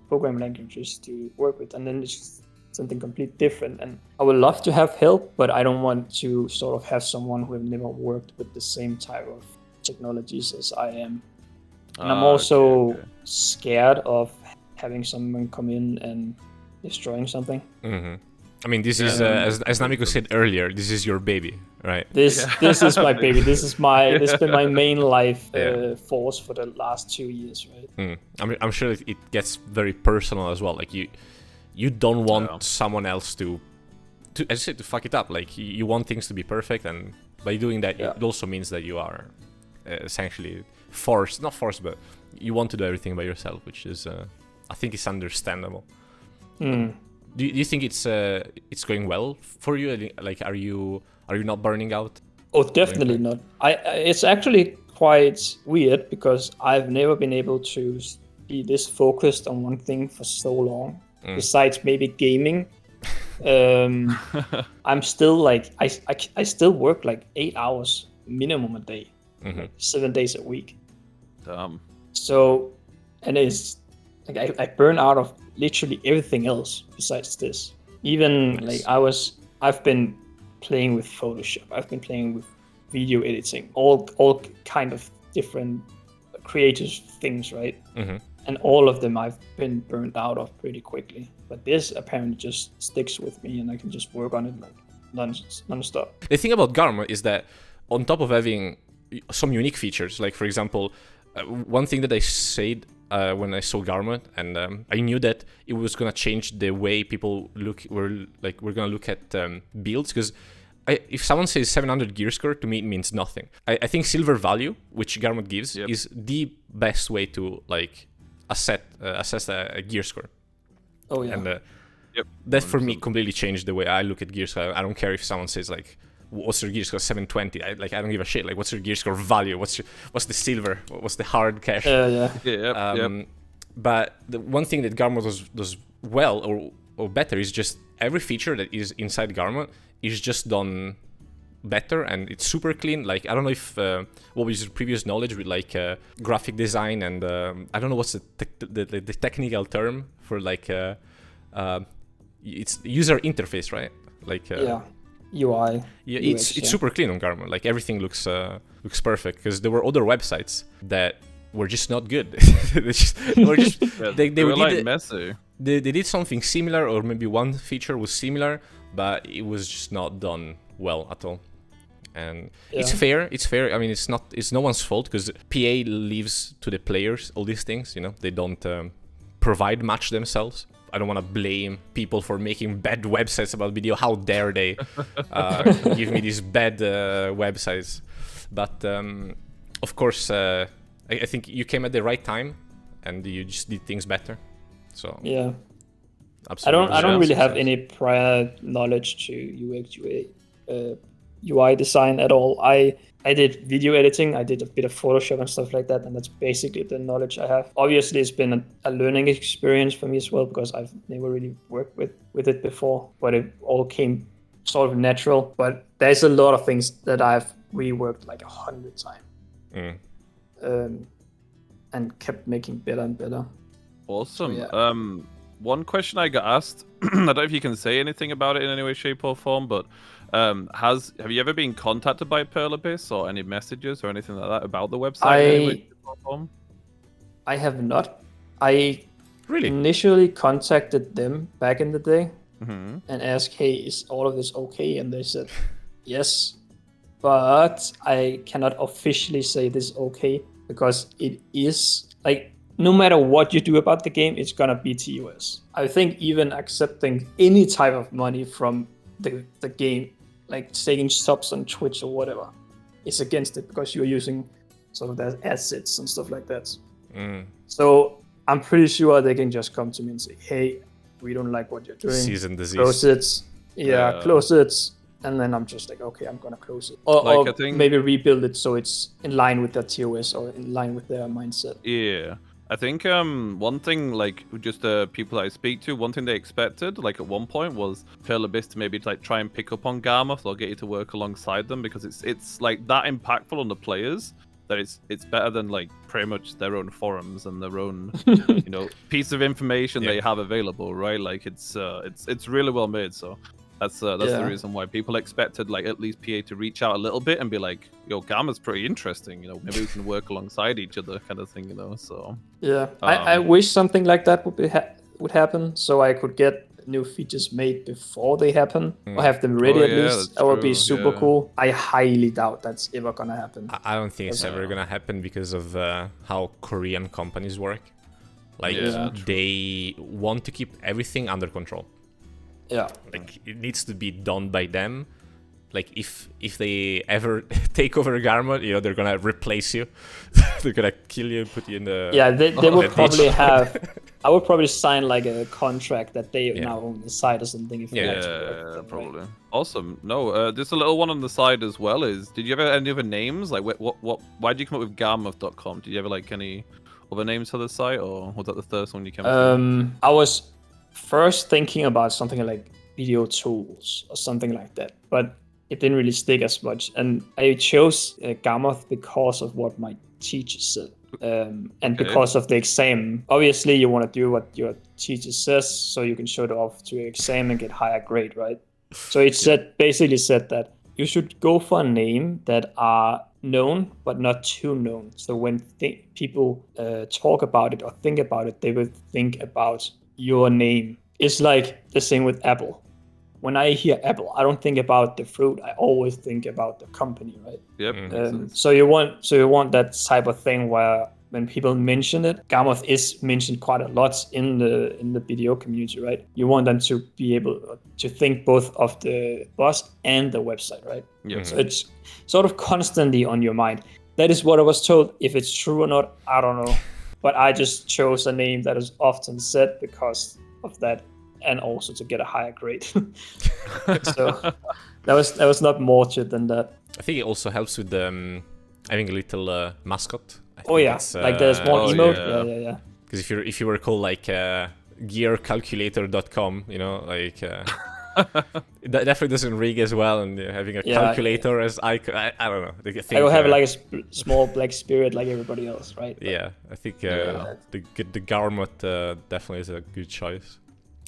program languages do you work with? And then it's just something completely different. And I would love to have help, but I don't want to sort of have someone who have never worked with the same type of technologies as I am. And I'm also scared of having someone come in and destroying something. I mean, this is as Namiko said earlier, this is your baby, right? This is my baby. This has been my main life force for the last 2 years, right? I'm sure it gets very personal as well. Like you don't want someone else to as I said, to fuck it up. Like you want things to be perfect, and by doing that, it also means that you are essentially not forced, but you want to do everything by yourself, which is I think it's understandable. Do you think it's going well for you? Like, are you not burning out? Oh, definitely not. It's actually quite weird because I've never been able to be this focused on one thing for so long. Besides maybe gaming, I'm still like I still work like 8 hours minimum a day, 7 days a week. So, and it's like I burn out of literally everything else besides this. Even like I've been playing with Photoshop, I've been playing with video editing, all kind of different creative things, right? And all of them I've been burned out of pretty quickly. But this apparently just sticks with me, and I can just work on it like non-stop. The thing about Garmoth is that on top of having some unique features, like for example, One thing that I said when I saw Garmoth, and I knew that it was gonna change the way people we're gonna look at builds, because if someone says 700 gear score, to me it means nothing. I think silver value, which Garmoth gives, is the best way to like assess a gear score. Oh yeah. And that for me completely changed the way I look at gear score. I don't care if someone says like, what's your gear score? 720. I don't give a shit. Like, what's your gear score value? What's the silver? What's the hard cash? But the one thing that Garmoth does well or better is just every feature that is inside Garmoth is just done better, and it's super clean. Like, I don't know if what was your previous knowledge with like graphic design, and I don't know what's the technical term for like it's user interface, right? Like UI. Yeah, it's super clean on Garmoth. Like, everything looks perfect, because there were other websites that were just not good. they were like messy. They did something similar, or maybe one feature was similar, but it was just not done well at all. And it's fair. I mean, it's no one's fault, because PA leaves to the players all these things. You know, they don't provide much themselves. I don't want to blame people for making bad websites about video. How dare they give me these bad websites? But of course, I think you came at the right time, and you just did things better. So yeah, absolutely. I don't really have any prior knowledge to UX UI design at all. I did video editing, I did a bit of Photoshop and stuff like that, and that's basically the knowledge I have. Obviously, it's been a learning experience for me as well, because I've never really worked with it before, but it all came sort of natural. But there's a lot of things that I've reworked like 100 times, and kept making better and better. Awesome. So, yeah. One question I got asked, I don't know if you can say anything about it in any way, shape, or form, but have you ever been contacted by Pearl Abyss, or any messages or anything like that about the website in any way, shape, or form? I have not. I really initially contacted them back in the day and asked, hey, is all of this okay? And they said yes, but I cannot officially say this is okay, because it is like, no matter what you do about the game, it's gonna be TOS. I think even accepting any type of money from the game, like taking subs on Twitch or whatever, is against it, because you're using sort of their assets and stuff like that. So I'm pretty sure they can just come to me and say, hey, we don't like what you're doing. Cease and desist. Close it. Yeah, close it. And then I'm just like, okay, I'm gonna close it. Or I think maybe rebuild it so it's in line with their TOS or in line with their mindset. Yeah. I think one thing, like, just people I speak to, one thing they expected, like, at one point was Pearl Abyss to maybe like try and pick up on Garmoth or get you to work alongside them, because it's like that impactful on the players that it's better than like pretty much their own forums and their own piece of information they have available, right? Like, it's really well made. So that's the reason why people expected, like, at least PA to reach out a little bit and be like, yo, Gamma's pretty interesting, maybe we can work alongside each other, kind of thing, so yeah. I wish something like that would happen, so I could get new features made before they happen, or have them ready at least. That would be super cool. I highly doubt that's ever gonna happen. I don't think it's ever gonna happen, because of how Korean companies work. Like, they want to keep everything under control. Yeah, like, it needs to be done by them. Like, if they ever take over Garmoth, they're gonna replace you. They're gonna kill you and put you in the they would probably have. I would probably sign like a contract that they now own the site or something. If probably. Right. Awesome. No, just a little one on the side as well. Did you ever any other names? Like, why did you come up with Garmoth.com? Did you ever like any other names for the site, or was that the first one you came up with? I was first thinking about something like video tools or something like that, but it didn't really stick as much. And I chose Garmoth because of what my teacher said, and because of the exam. Obviously, you want to do what your teacher says, so you can show it off to your exam and get higher grade, right? So it basically said that you should go for a name that are known but not too known. So when people talk about it or think about it, they will think about your name. It's like the same with Apple. When I hear Apple, I don't think about the fruit. I always think about the company, right? Yep. So you want that type of thing where when people mention it, Garmoth is mentioned quite a lot in the BDO community, right? You want them to be able to think both of the boss and the website, right? Yeah. So it's sort of constantly on your mind. That is what I was told. If it's true or not, I don't know. But I just chose a name that is often said because of that, and also to get a higher grade. So that was not more to it than that. I think it also helps with having a little mascot. Oh yeah, like the small emote. Yeah. Because if you were called like gearcalculator.com, you know, like that definitely doesn't rig as well. And having a calculator as icon, I don't know. I will have like a small black spirit like everybody else, right? Yeah, I think the Garmoth definitely is a good choice.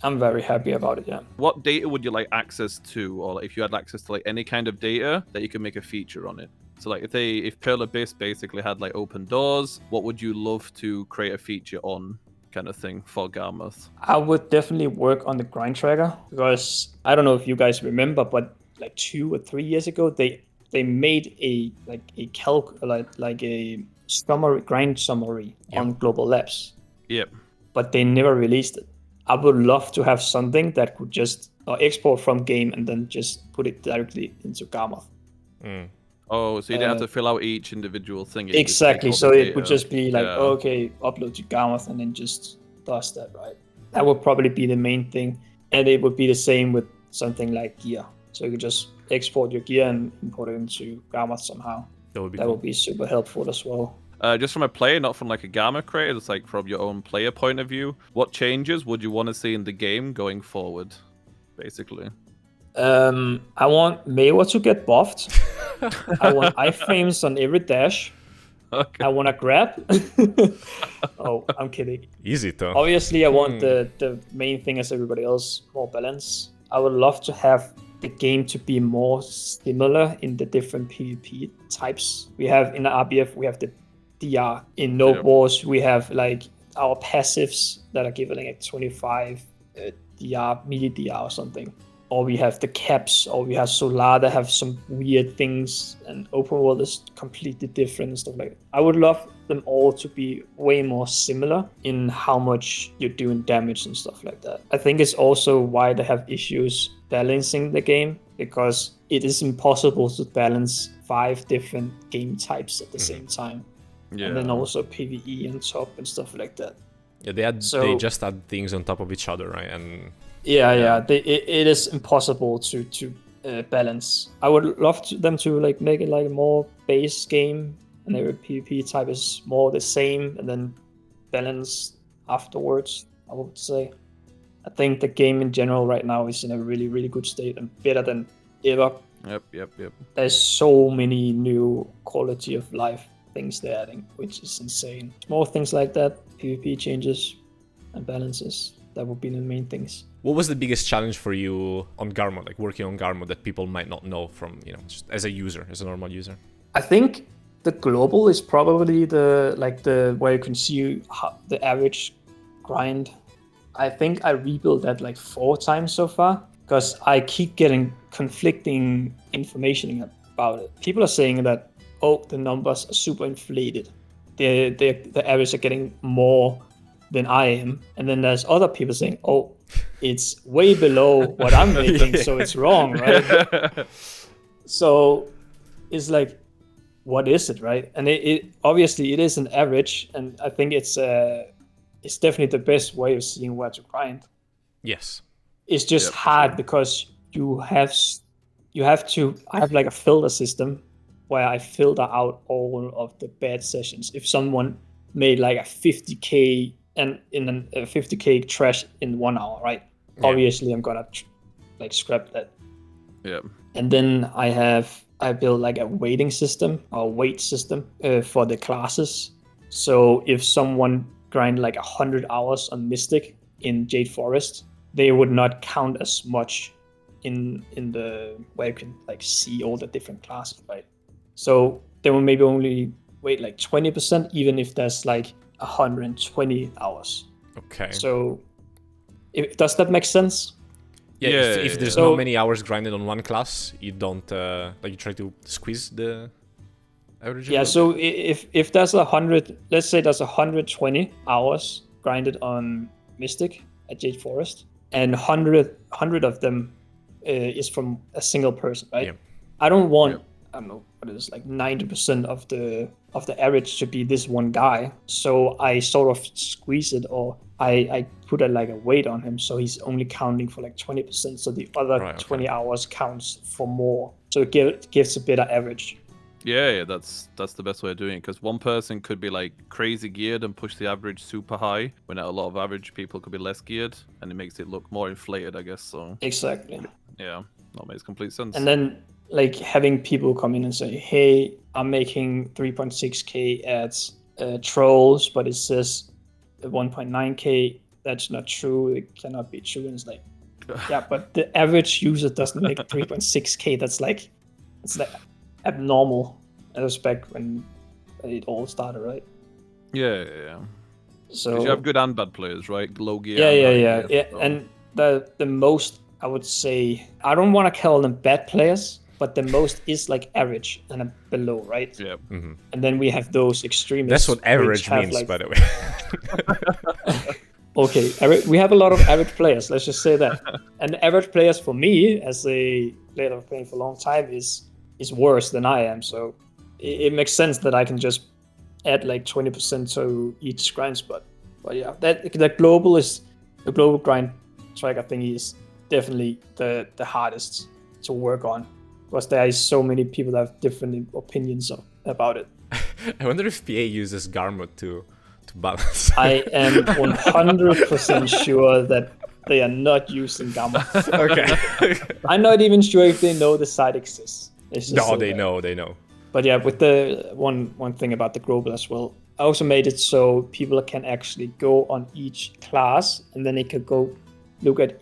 I'm very happy about it, yeah. What data would you like access to, or if you had access to like any kind of data that you could make a feature on it? So like if Pearl Abyss basically had like open doors, what would you love to create a feature on, kind of thing, for Garmoth? I would definitely work on the grind tracker, because I don't know if you guys remember, but like 2 or 3 years ago they made a grind summary on Global Labs. Yep. But they never released it. I would love to have something that could just export from game and then just put it directly into Garmoth. Oh, so you didn't have to fill out each individual thing. Exactly. So it would just be like, okay, upload to Garmoth and then just does that, right? That would probably be the main thing. And it would be the same with something like gear. So you could just export your gear and import it into Garmoth somehow. That would be super helpful as well. Just from a player, not from like a Garmoth creator, it's like from your own player point of view. What changes would you want to see in the game going forward, basically? I want Mayor to get buffed. I want iframes on every dash. Okay. I want to grab. Oh, I'm kidding. Easy though. Obviously, I want the main thing as everybody else, more balance. I would love to have the game to be more similar in the different PvP types. We have in the RBF, we have the DR. In Node Wars, we have like our passives that are given like 25 DR, melee DR or something. Or we have the caps, or we have Solar that have some weird things, and open world is completely different and stuff like that. I would love them all to be way more similar in how much you're doing damage and stuff like that. I think it's also why they have issues balancing the game, because it is impossible to balance 5 different game types at the same time. Yeah. And then also PvE on top and stuff like that. Yeah, they just add things on top of each other, right? And it is impossible to balance. I would love them to like make it like a more base game, and every PvP type is more the same, and then balance afterwards, I would say. I think the game in general right now is in a really, really good state and better than ever. Yep. There's so many new quality of life things they're adding, which is insane. Small things like that, PvP changes and balances, that would be the main things. What was the biggest challenge for you on Garmoth, like working on Garmoth, that people might not know from, just as a user, as a normal user? I think the global is probably the where you can see the average grind. I think I rebuilt that like 4 times so far, because I keep getting conflicting information about it. People are saying that, the numbers are super inflated. The average are getting more than I am. And then there's other people saying, it's way below what I'm making, so it's wrong, right? So it's like, what is it, right? And it obviously it is an average, and I think it's definitely the best way of seeing where to grind. Yes. It's just hard because I have like a filter system where I filter out all of the bad sessions. If someone made like a 50k and in a 50k trash in 1 hour, right? Yeah. Obviously, I'm gonna scrap that. Yeah. And then I built like a weighting system or weight system for the classes. So if someone grind like 100 hours on Mystic in Jade Forest, they would not count as much in the where you can like see all the different classes, right? So they will maybe only weight like 20%, even if there's like 120 hours. Okay. So does that make sense? Yeah, if there's not many hours grinded on one class, you don't you try to squeeze the average? Yeah, so if there's 100, let's say there's 120 hours grinded on Mystic at Jade Forest, and 100 of them is from a single person, right? Yeah. I don't want, I don't know what it is, like 90% of the average to be this one guy. So I sort of squeeze it, or I put a weight on him, so he's only counting for like 20%. So the other 20 hours counts for more. So it gives a better average. Yeah, that's the best way of doing it, because one person could be like crazy geared and push the average super high, when a lot of average people could be less geared, and it makes it look more inflated, I guess. So exactly. Yeah, that makes complete sense. And then like having people come in and say, "Hey, I'm making 3.6k at trolls, but it says 1.9k. That's not true. It cannot be true." And it's like, yeah, but the average user doesn't make 3.6k. That's like, it's like abnormal. I respect when it all started, right? Yeah. So 'cause you have good and bad players, right? Low gear. Yeah. So. And the most, I would say, I don't want to call them bad players, but the most is like average and below, right? Yeah. Mm-hmm. And then we have those extremists. That's what average means, like, by the way. Okay, we have a lot of average players. Let's just say that. And average players for me, as a player that I've playing for a long time, is worse than I am. So it makes sense that I can just add like 20% to each grind spot. But yeah, the global grind tracker thingy is definitely the hardest to work on, because there is so many people that have different opinions about it. I wonder if PA uses Garmoth to balance. I am 100% sure that they are not using Garmoth. Okay. I'm not even sure if they know the site exists. No, they know. But yeah, with the one thing about the global as well, I also made it so people can actually go on each class, and then they can go look at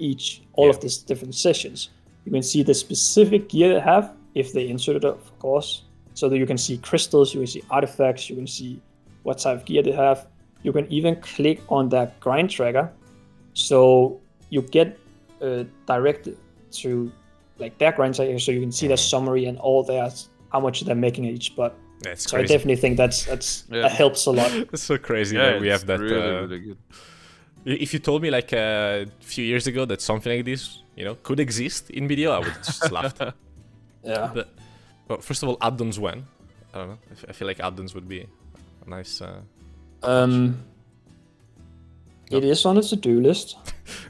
all of these different sessions. You can see the specific gear they have, if they insert it, of course. So that you can see crystals, you can see artifacts, you can see what type of gear they have. You can even click on that grind tracker, so you get directed to like their grind tracker, so you can see their summary and all how much they're making at each spot. That's so crazy. I definitely think that helps a lot. It's so crazy Yeah, that we have that. Really good. If you told me like a few years ago that something like this, could exist in video, I would just laughed. Yeah. But first of all, add-ons when? I don't know. I feel like add-ons would be a nice. It is on a to-do list.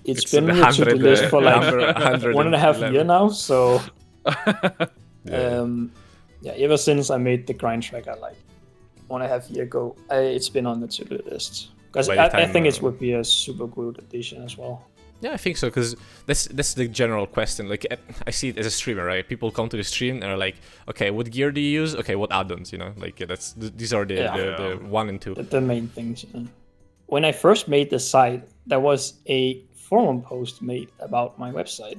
It's been on on the to-do list for like 111. 1.5 years now. So, Yeah. ever since I made the grind tracker like 1.5 years ago, it's been on the to-do list. Because I think it would be a super good addition as well. Yeah, I think so, because that's the general question. Like, I see it as a streamer, right? People come to the stream and are like, okay, what gear do you use? Okay, what add-ons, Like, these are the 1 and 2. The main things. When I first made the site, there was a forum post made about my website,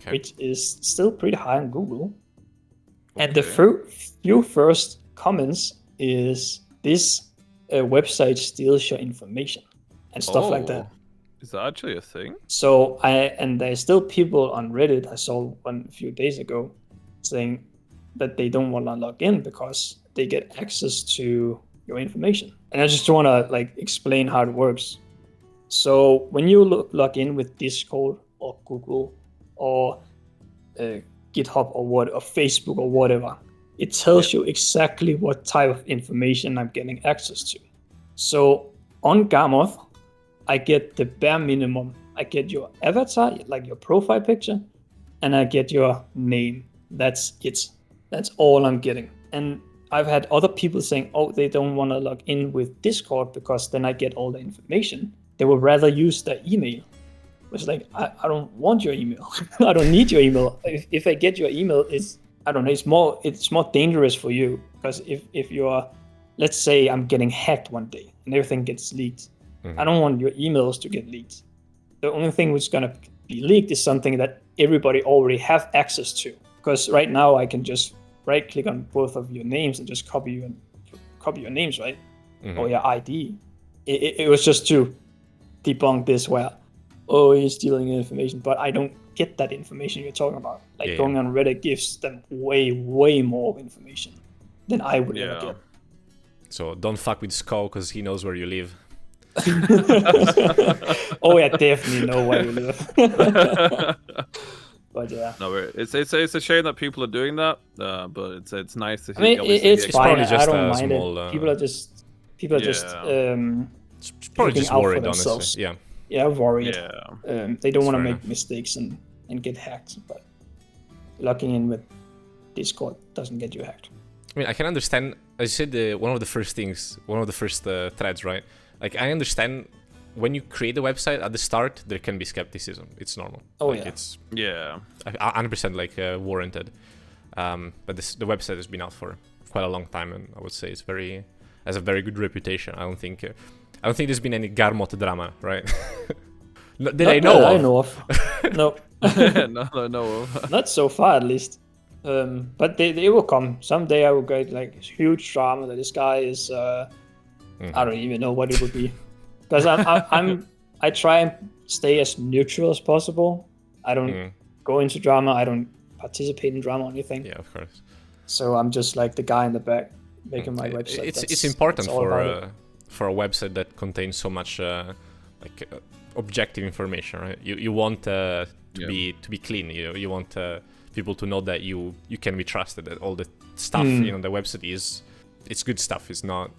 which is still pretty high on Google. Okay. And the few first comments is, this website steals your information and stuff like that. Is that actually a thing? So there's still people on Reddit, I saw one a few days ago, saying that they don't want to log in because they get access to your information. And I just want to explain how it works. So when you log in with Discord or Google or GitHub or Facebook or whatever, it tells you exactly what type of information I'm getting access to. So on Garmoth, I get the bare minimum. I get your avatar, like your profile picture, and I get your name. That's it. That's all I'm getting. And I've had other people saying, they don't want to log in with Discord because then I get all the information. They would rather use their email. It's like, I don't want your email. I don't need your email. If I get your email, it's more dangerous for you, because if you're, let's say I'm getting hacked one day and everything gets leaked. Mm-hmm. I don't want your emails to get leaked. The only thing which is going to be leaked is something that everybody already have access to. Because right now I can just right click on both of your names and just copy your names, right? Mm-hmm. Or your ID. It was just to debunk this where, you're stealing information, but I don't get that information you're talking about. Going on Reddit gives them way, way more information. than I would ever Yeah. get. So don't fuck with Skou because he knows where you live. Oh yeah, definitely know where you live. But yeah, No, it's a shame that people are doing that, but it's nice to see. I mean obviously, it's the fine. probably I just don't a mind small, it. People are just It's probably looking just out for worried, themselves. honestly. Yeah. yeah, worried. Yeah. They don't want to fair make mistakes and get hacked. But logging in with Discord doesn't get you hacked. I mean, I can understand. I said one of the first threads, right? Like, I understand when you create a website at the start, there can be skepticism. It's normal. Oh, like, yeah. It's Yeah. 100% like warranted. But the website has been out for quite a long time, and I would say has a very good reputation. I don't think there's been any Garmoth drama, right? Did I know? I of? know of. No, no. not so far at least. But they will come someday. I will get like huge drama that this guy is. I don't even know what it would be, because I try and stay as neutral as possible. I don't go into drama. I don't participate in drama or anything. Yeah, of course. So I'm just like the guy in the back making my website. It's important that's all about it. for a website that contains so much objective information, right? You want to be clean. You want people to know that you can be trusted. That all the stuff on the website it's good stuff. It's not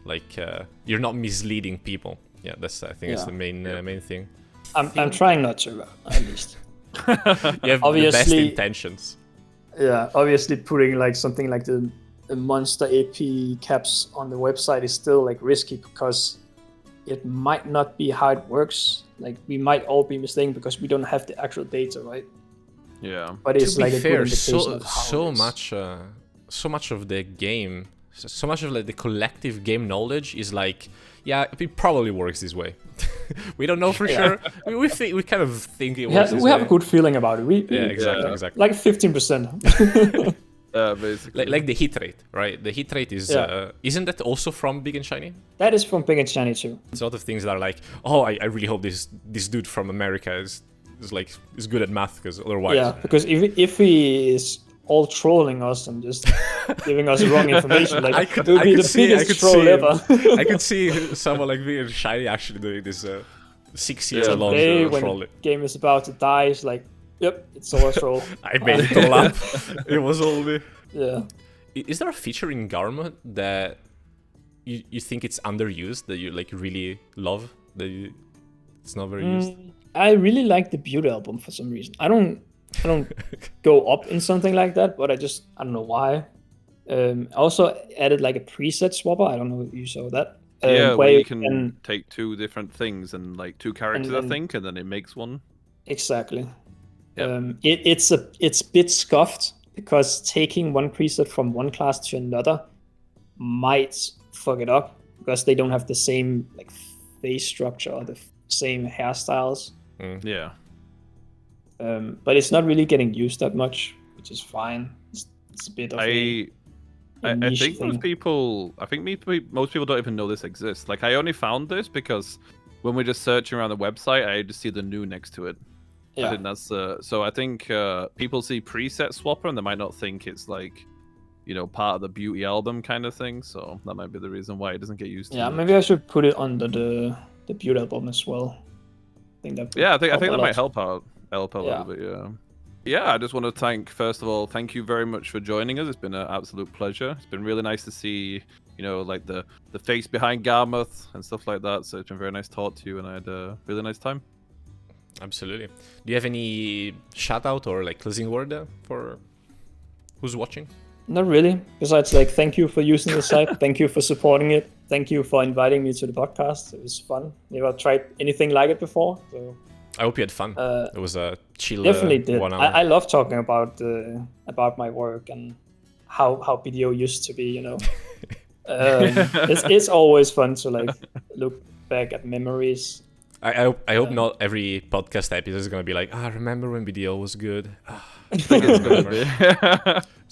like you're not misleading people. Yeah, that's I think that's the main thing. I'm trying not to, at least. You have the best intentions. Yeah, obviously putting like something like the monster AP caps on the website is still like risky, because it might not be how it works. Like, we might all be mistaken because we don't have the actual data, right? Yeah. But it's To like be a fair, good indication of how so much of the game, so much of like the collective game knowledge is like, yeah, it probably works this way. We don't know for sure. We kind of think it works. We have a good feeling about it. Exactly. Like 15%. Basically. Like the hit rate, right? The hit rate is isn't that also from Big and Shiny? That is from Big and Shiny too. It's a lot of things that are like, oh, I really hope this dude from America is good at math, because otherwise. Yeah, because if he is all trolling us and just giving us wrong information, like it would be the biggest troll ever. I could see someone like me and Shiny actually doing this 6 years long when troll. the game is about to die, it's like, yep, it's all a troll. I made it all up. It was all me. Yeah. Is there a feature in Garmoth that you think it's underused, that you like really love, that it's not very used? I really like the Beauty album for some reason. I don't go up in something like that, but I don't know why. Also added like a preset swapper. I don't know if you saw that. Where you can take two different things and like two characters, I think, and then it makes one. Exactly. Yep. It's a bit scuffed, because taking one preset from one class to another might fuck it up, because they don't have the same like face structure or the same hairstyles. Yeah. But it's not really getting used that much, which is fine. It's a bit of I think most people don't even know this exists. Like, I only found this because when we're just searching around the website, I just see the new next to it. Yeah. I think that's so I think people see preset swapper and they might not think it's like, part of the Beauty album kind of thing. So that might be the reason why it doesn't get used. Yeah, maybe I should put it under the Beauty album as well. I think that. Yeah, I think that might help out. A Yeah. little bit, yeah. I just want to thank you very much for joining us. It's been an absolute pleasure. It's been really nice to see, like the face behind Garmoth and stuff like that. So it's been very nice to talk to you, and I had a really nice time. Absolutely. Do you have any shout out or like closing word for who's watching? Not really. Besides, like, thank you for using the site. Thank you for supporting it. Thank you for inviting me to the podcast. It was fun. Never tried anything like it before, so. I hope you had fun. It was a chill. Definitely did. 1 hour. I love talking about my work and how video used to be. It's always fun to like look back at memories. I hope not every podcast episode is gonna be like, remember when video was good.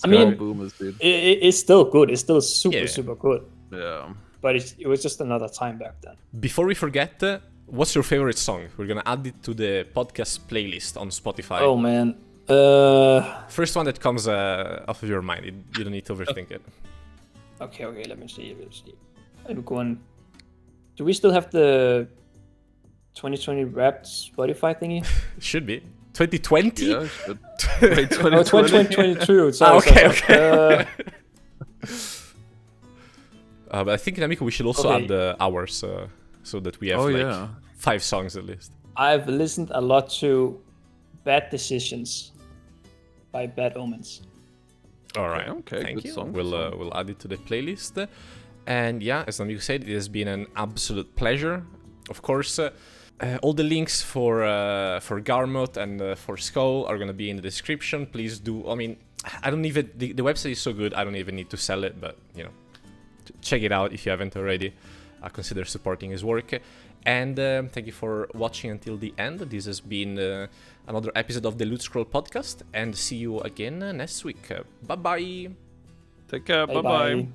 I mean, boomers, dude. It's still good. It's still super good. Yeah. But it was just another time back then. Before we forget, what's your favorite song? We're gonna add it to the podcast playlist on Spotify. Oh man. First one that comes off of your mind. You don't need to overthink it. Okay, let me see. I'm going. Do we still have the 2020 Wrapped Spotify thingy? Should be 2020. Yeah, wait, 2020. Oh, 2022. Sorry. Okay. But I think, Namiko, we should also add the hours so that we have 5 songs at least. I've listened a lot to Bad Decisions by Bad Omens. All right. Okay. Thank Good you. song. We'll add it to the playlist. And yeah, as Namiko said, it has been an absolute pleasure. Of course, all the links for Garmoth and for Skou are gonna be in the description. Please do. I mean, I don't even. The website is so good. I don't even need to sell it, but you know, check it out if you haven't already. Consider supporting his work. And thank you for watching until the end. This has been another episode of the Loot Scroll podcast, and see you again next week. Bye bye. Take care. Bye bye.